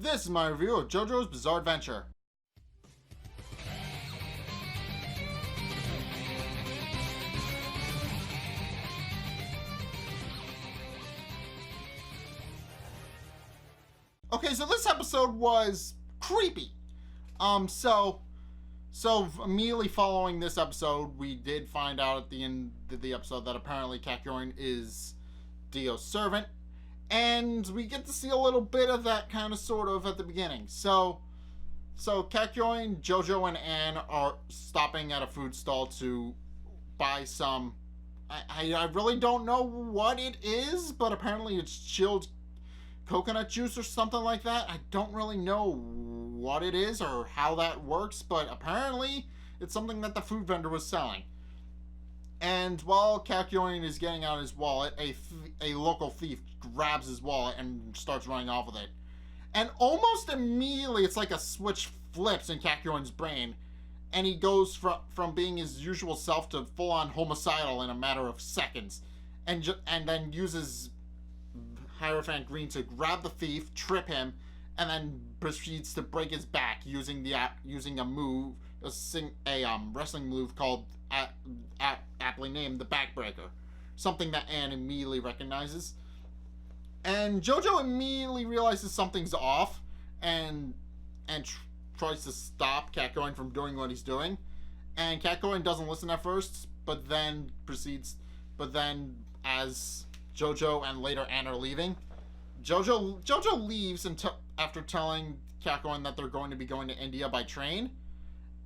This is my review of Jojo's Bizarre Adventure. Okay, so this episode was creepy. So immediately following this episode, we did find out at the end of the episode that apparently Kakyoin is Dio's servant. And we get to see a little bit of that kind of sort of at the beginning. So Kakyoin, Jojo, and Anne are stopping at a food stall to buy some... I really don't know what it is, but apparently it's chilled coconut juice or something like that. I don't really know what it is or how that works, but apparently it's something that the food vendor was selling. And while Kakyoin is getting out his wallet, a local thief grabs his wallet and starts running off with it. And almost immediately, it's like a switch flips in Kakyoin's brain, and he goes from being his usual self to full-on homicidal in a matter of seconds, and then uses Hierophant Green to grab the thief, trip him, and then proceeds to break his back using a move, a wrestling move called, aptly named, the Backbreaker, something that Anne immediately recognizes. And Jojo immediately realizes something's off, and tries to stop Kakyoin from doing what he's doing. And Kakyoin doesn't listen at first, but then as Jojo and later Anne are leaving, Jojo leaves after telling Kakyoin that they're going to be going to India by train.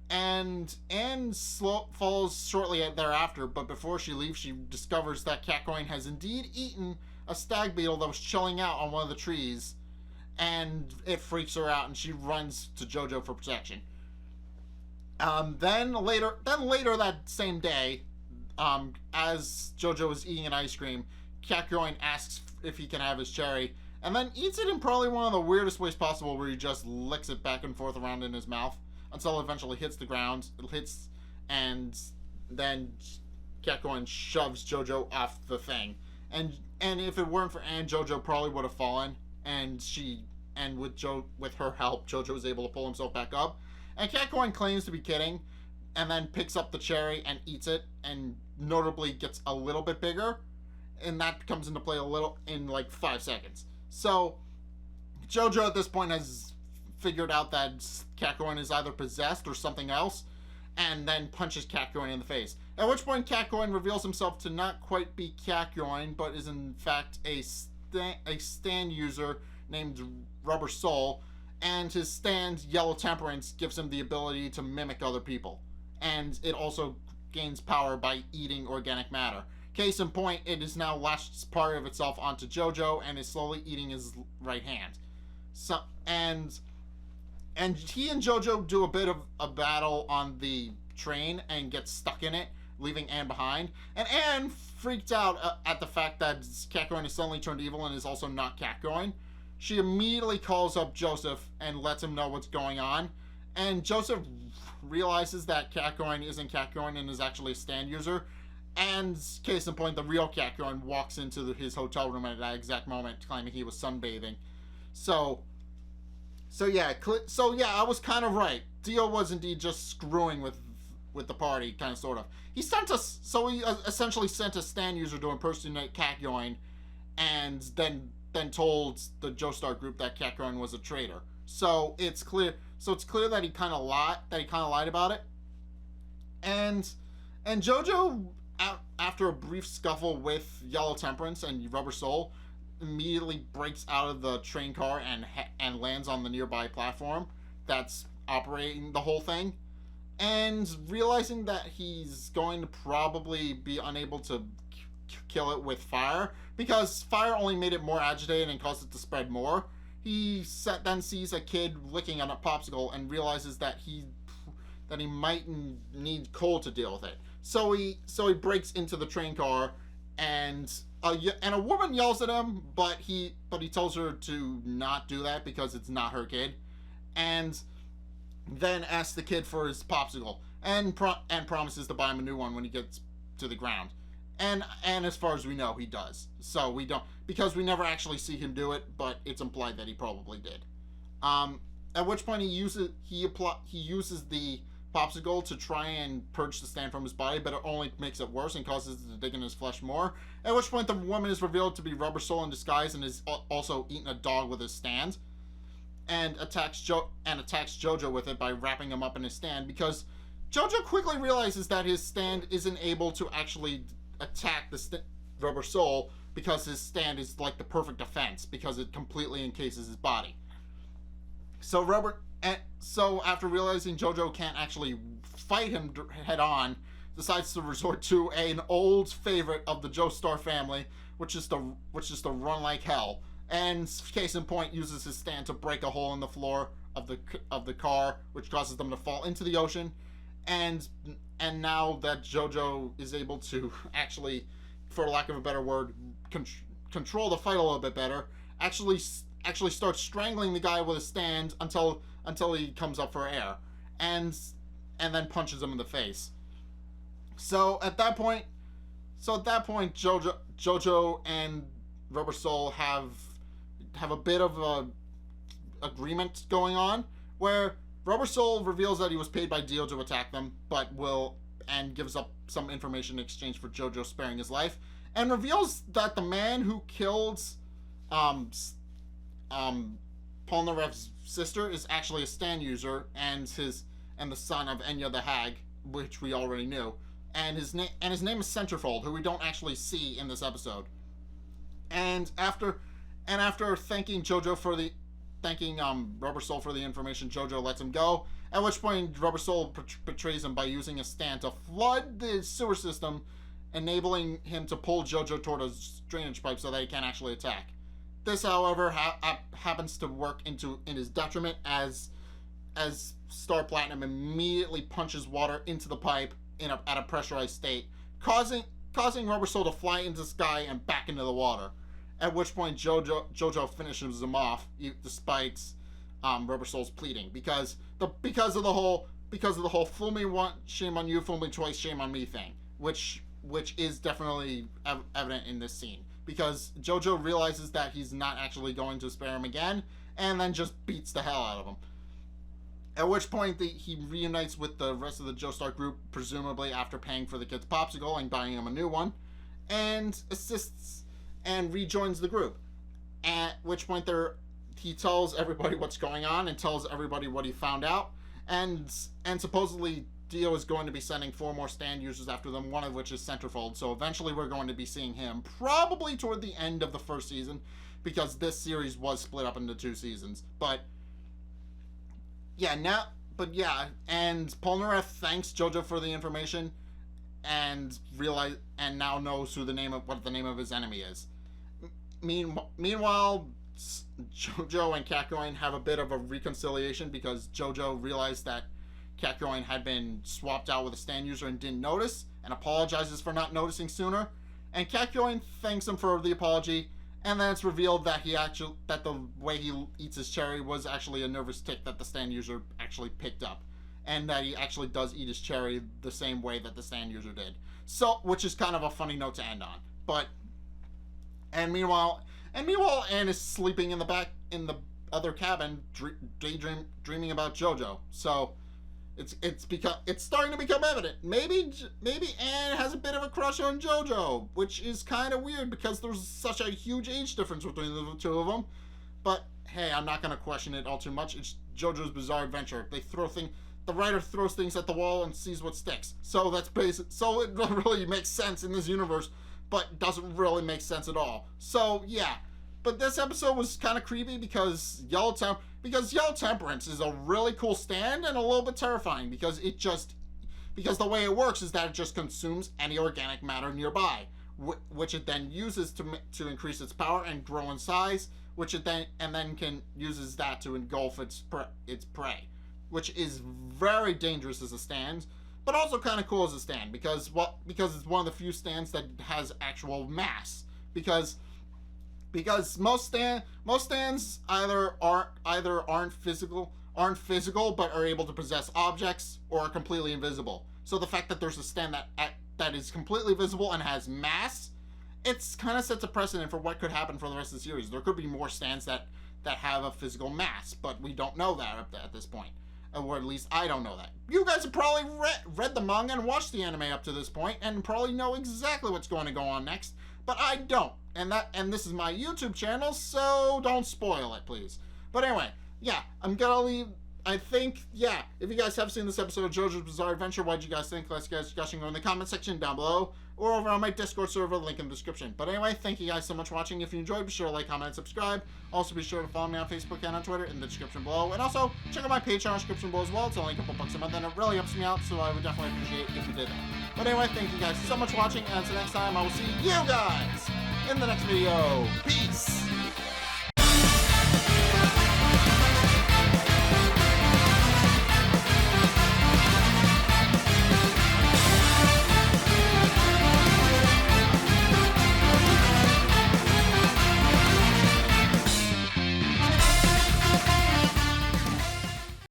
And Anne follows shortly thereafter, but before she leaves, she discovers that Kakyoin has indeed eaten a stag beetle that was chilling out on one of the trees, and it freaks her out, and she runs to Jojo for protection. Then later that same day, as Jojo is eating an ice cream, Kakyoin asks if he can have his cherry, and then eats it in probably one of the weirdest ways possible, where he just licks it back and forth around in his mouth until it eventually hits the ground. It hits, and then Kakyoin shoves Jojo off the thing. And if it weren't for Anne, Jojo probably would have fallen, and with her help, Jojo was able to pull himself back up. And Kakyoin claims to be kidding, and then picks up the cherry and eats it, and notably gets a little bit bigger, and that comes into play in like 5 seconds. So Jojo at this point has figured out that Kakyoin is either possessed or something else, and then punches Kakyoin in the face. At which point Kakyoin reveals himself to not quite be Kakyoin, but is in fact a stand user named Rubber Soul, and his stand, Yellow Temperance, gives him the ability to mimic other people. And it also gains power by eating organic matter. Case in point, it has now latched part of itself onto Jojo and is slowly eating his right hand. And he and Jojo do a bit of a battle on the train and get stuck in it, leaving Anne behind. And Anne freaked out at the fact that Kakyoin has suddenly turned evil and is also not Kakyoin. She immediately calls up Joseph and lets him know what's going on. And Joseph realizes that Kakyoin isn't Kakyoin and is actually a stand user. And case in point, the real Kakyoin walks into his hotel room at that exact moment, claiming he was sunbathing. So yeah, I was kind of right. Dio was indeed just screwing with the party, kind of, sort of. He essentially sent a stand user to impersonate Kakyoin, and then told the Joestar group that Kakyoin was a traitor. So it's clear that he kind of lied about it. And Jojo, after a brief scuffle with Yellow Temperance and Rubber Soul, immediately breaks out of the train car and lands on the nearby platform that's operating the whole thing, and realizing that he's going to probably be unable to kill it with fire, because fire only made it more agitated and caused it to spread more. He then sees a kid licking on a popsicle and realizes that he might need coal to deal with it. So he breaks into the train car, and a woman yells at him, but he tells her to not do that because it's not her kid, and then asks the kid for his popsicle, and promises to buy him a new one when he gets to the ground. And as far as we know, he does. So we don't, because we never actually see him do it, but it's implied that he probably did. At which point he uses the popsicle to try and purge the stand from his body, but it only makes it worse and causes it to dig in his flesh more. At which point the woman is revealed to be Rubber Soul in disguise and is also eating a dog with his stand, and attacks Jojo with it by wrapping him up in his stand, because Jojo quickly realizes that his stand isn't able to actually attack the Rubber Soul, because his stand is like the perfect defense, because it completely encases his body. So after realizing Jojo can't actually fight him head on, decides to resort to an old favorite of the Joestar family, which is to run like hell. And case in point, uses his stand to break a hole in the floor of the car, which causes them to fall into the ocean. And now that Jojo is able to actually, for lack of a better word, control the fight a little bit better, actually starts strangling the guy with a stand until he comes up for air, and then punches him in the face. So at that point, Jojo and Rubber Soul have a bit of a agreement going on, where Rubber Soul reveals that he was paid by Dio to attack them, and gives up some information in exchange for Jojo sparing his life, and reveals that the man who killed Polnareff's sister is actually a stand user, and the son of Enya the Hag, which we already knew, and his name is Centerfold, who we don't actually see in this episode. And after thanking Rubber Soul for the information, Jojo lets him go. At which point, Rubber Soul betrays him by using a stand to flood the sewer system, enabling him to pull Jojo toward a drainage pipe so that he can't actually attack. This, however, happens to work in his detriment, as Star Platinum immediately punches water into the pipe at a pressurized state, causing Rubber Soul to fly into the sky and back into the water. At which point Jojo finishes him off, despite Rubber Soul's pleading, because of the whole fool me once, shame on you, fool me twice, shame on me thing, which is definitely evident in this scene. Because Jojo realizes that he's not actually going to spare him again, and then just beats the hell out of him. At which point he reunites with the rest of the Joestar group, presumably after paying for the kid's popsicle and buying him a new one, and assists and rejoins the group. At which point he tells everybody what's going on and tells everybody what he found out, and supposedly Dio is going to be sending 4 more stand users after them, one of which is Centerfold, so eventually we're going to be seeing him, probably toward the end of the first season, because this series was split up into 2 seasons. And Polnareff thanks Jojo for the information, and now knows what the name of his enemy is. Meanwhile, Jojo and Kakyoin have a bit of a reconciliation, because Jojo realized that Kakyoin had been swapped out with a stand user and didn't notice, and apologizes for not noticing sooner. And Kakyoin thanks him for the apology, and then it's revealed that the way he eats his cherry was actually a nervous tick that the stand user actually picked up, and that he actually does eat his cherry the same way that the stand user did. So, which is kind of a funny note to end on. Meanwhile, Anne is sleeping in the other cabin, dreaming about Jojo. So it's starting to become evident. Maybe Anne has a bit of a crush on Jojo, which is kind of weird because there's such a huge age difference between the two of them. But hey, I'm not gonna question it all too much. It's Jojo's Bizarre Adventure. The writer throws things at the wall and sees what sticks. So that's basic. So it really makes sense in this universe, but doesn't really make sense at all. So yeah. But this episode was kind of creepy because Yellow Temperance is a really cool stand and a little bit terrifying because the way it works is that it just consumes any organic matter nearby, which it then uses to increase its power and grow in size, which it then uses that to engulf its prey, which is very dangerous as a stand, but also kind of cool as a stand because it's one of the few stands that has actual mass because most stands either aren't physical but are able to possess objects or are completely invisible. So the fact that there's a stand that is completely visible and has mass, it's kind of sets a precedent for what could happen for the rest of the series. There could be more stands that that have a physical mass, but we don't know that at this point. Or at least I don't know that. You guys have probably read the manga and watched the anime up to this point and probably know exactly what's going to go on next, but I don't. And this is my YouTube channel, so don't spoil it, please. But anyway, yeah, I'm gonna leave. I think, yeah, if you guys have seen this episode of JoJo's Bizarre Adventure, what did you guys think? Let's get a discussion going in the comment section down below, or over on my Discord server, link in the description. But anyway, thank you guys so much for watching. If you enjoyed, be sure to like, comment, and subscribe. Also, be sure to follow me on Facebook and on Twitter in the description below. And also, check out my Patreon description below as well. It's only a couple bucks a month, and it really helps me out, so I would definitely appreciate it if you did that. But anyway, thank you guys so much for watching, and until next time, I will see you guys in the next video. Peace!